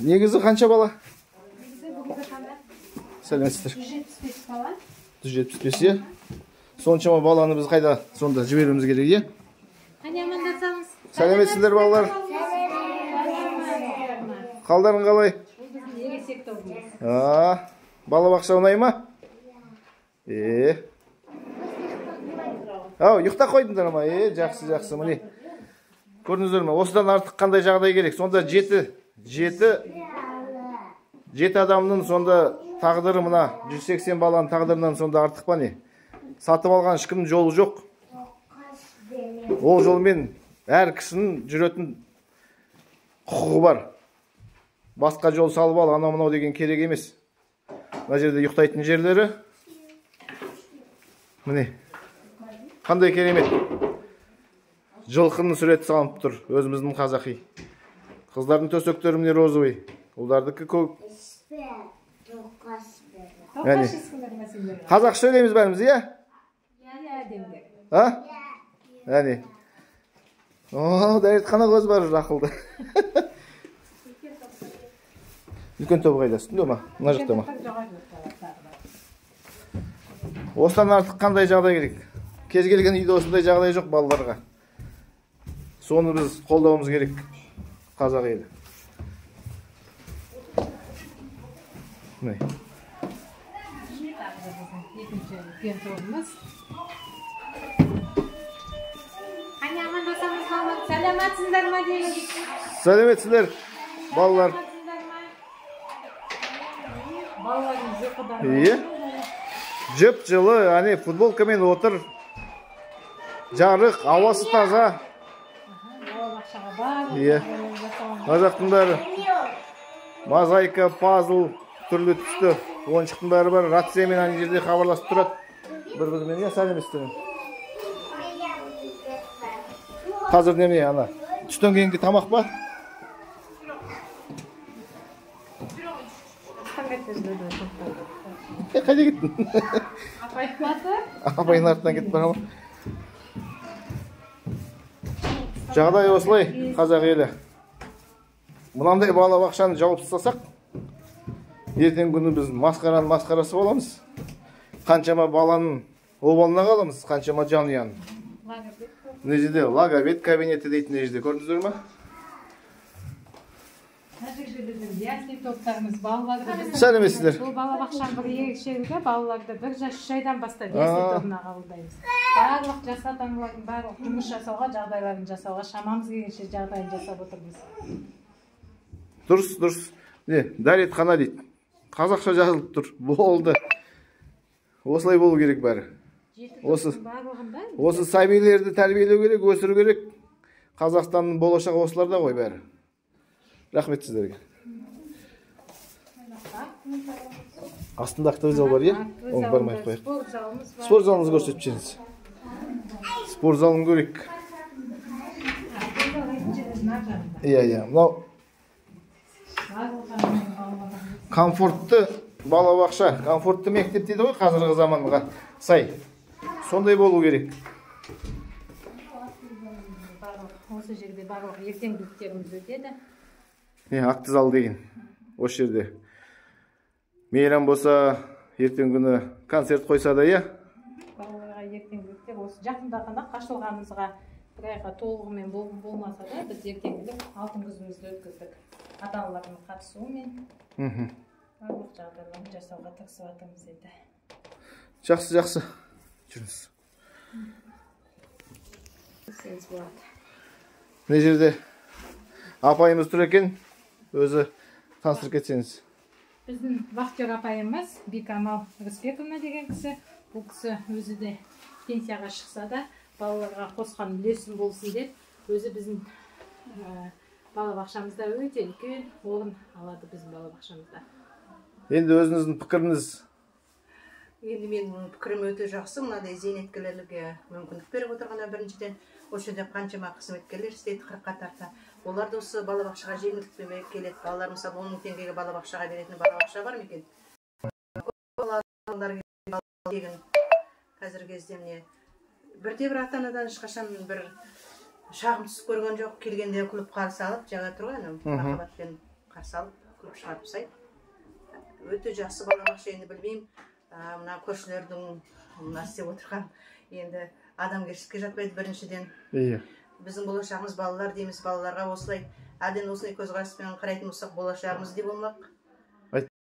Негізі қанша бала? Негізі бүгінгі таңда Сәлеметсіздер. 175 бала. 175, е? Соншама баланы біз қайда сонда жіберуіміз керек, е? Қане амандасамыз. Сәлеметсіздер балалар. Қалдарың қалай? Бұл біздің ересек тобымыз. Балабақша ұнай ма? Ау, ұйықта қойдыңдар ма? Жақсы, жақсы, міне. Көрдіңіздер ме? Осыдан артық қандай жағдай керек? Сонда жеті адамның сонда тағдыры мына 180 баланың тағдырынан сонда артық па не? Сатып алған ешкімнің жолы жоқ. Ол жолмен әр кісінің жүретін құқығы бар. Басқа жол салып ал, анау-мынау деген керек емес. Мына жерде ұйықтайтын жерлері. Міне. Қандай керемет. Жылқының суреті салынып тұр. Өзіміздің қазақи. Қыздардың төсектері міне розовый. Ұлдардікі көк. Қазақ сөйлейміз бәріміз, иә? Әне. Дәретхана көз бар, ақылды. Үлкен тобы қайда? Үстінде ма? Мына жақта ма? Осыдан артық қандай жағдай керек? Кез келген үйде осындай жағдай жоқ балаларға. Соны біз қолдауымыз керек. Қазақ елі. Міне. Екінші үлкен тобымыз. Қане амандасамыз балалар. Сәлеметсіздер ма дейміз? Сәлеметсіздер, балалар. Балалардың жоқыдан. Жып жылы, әне футболкамен отыр. Жарық, ауасы таза. Балабақшаға бар. Мына жақтың бәрі мозаика, пазл, түрлі түсті ойыншықтың бәрі бар. Рациямен ана жерде хабарласып тұрады. Бір-бірімен сәлеметсіздер. Қазір неме ана? Түстен кейінгі тамақ па? Қайда кеттің? Апайын артынан кетіп бара ма? Жағдай осылай, қазақ елі. Мұнандай балабақшаны жауып тастасақ, ертең күні біз масқарасы боламыз. Қаншама баланың обалына қаламыз, қаншама жанұяның. Мына жерде логопед кабинеті дейтін жерде көрдіңіздер ме? Сәлеметсіздер. Бұл балабақшаның бір ерекшелігі, балаларды 1 жас 3 айдан бастап ясли тобына қабылдаймыз. Барлық жас ата-аналардың барлық жұмыс жасауға, жағдайларын жасауға, шамамыз келгенше жағдайын жасап отырмыз. Дұрыс. Дәретхана дейді. Қазақша жазылып тұр. Болды. Осылай болу керек бәрі. Осы сәбилерді тәрбиелеу керек, өсіру керек. Қазақстанның болашағы осыларда ғой бәрі. Рахмет сіздерге. Астында автовокзал бар, е? Оны бармай қояйық. Спорт залымыз көрсетіп жеңіз. Спорт залын көрейік. Мынау комфортты балабақша, комфортты мектеп дейді ғой қазіргі заманға сай. Сондай болу керек. Осы жерде барлық ертеңгіліктеріміз өтеді. Акты зал деген. Осы жерде. Мейрам болса, ертең күні концерт қойса да, е? Балаларға ертеңгіліктер осы жақындағанда қашылғанымызға бір айға толығымен болмаса да, біз ертеңгілік алтын күзімізді өткіздік. Ата-аналардың қатысуымен барлық жағдайларын жасауға тырысып жатырмыз енді. Жақсы. Жүріңіз. Мына жерде апайымыз тұр екен, өзі таныстырып кетсеңіз. Біздің вахтер апайымыз Бекамал Рысбековна деген кісі. Бұл кісі өзі де пенсияға шықса да, балаларға қосқан үлесім болсын деп, өзі біздің балабақшамызда өте үлкен орын алады біздің балабақшамызда. Енді өзіңіздің пікіріңіз? Енді менің пікірім өте жақсы. Мынадай зейнеткерлерге мүмкіндік беріп отырғаны біріншіден. Осы жерде қаншама қызметкерлер істейді 40-қа тарта. Олар да осы балабақшаға жеңілдікпен келеді. Балалар мысалы 10 000 теңгеге балабақшаға беретін балабақша бар ма екен? Қазіргі кезде міне бірде-бір ата-анадан ешқашан бір шағым түсіп көрген жоқ. Келгенде күліп қарсы алып, жаңа тұр ғой, махаббатпен қарсы алып көп шығарып тастайды. Өте жақсы балабақша, енді білмеймін, мына көршілердің мына істеп отырған енді адамгершілікке жатпайды біріншіден. Иә. Біздің болашағымыз балалар дейміз, балаларға осылай әден осылай көзқараспен қарайтын болсақ болашағымыз деп болмақ.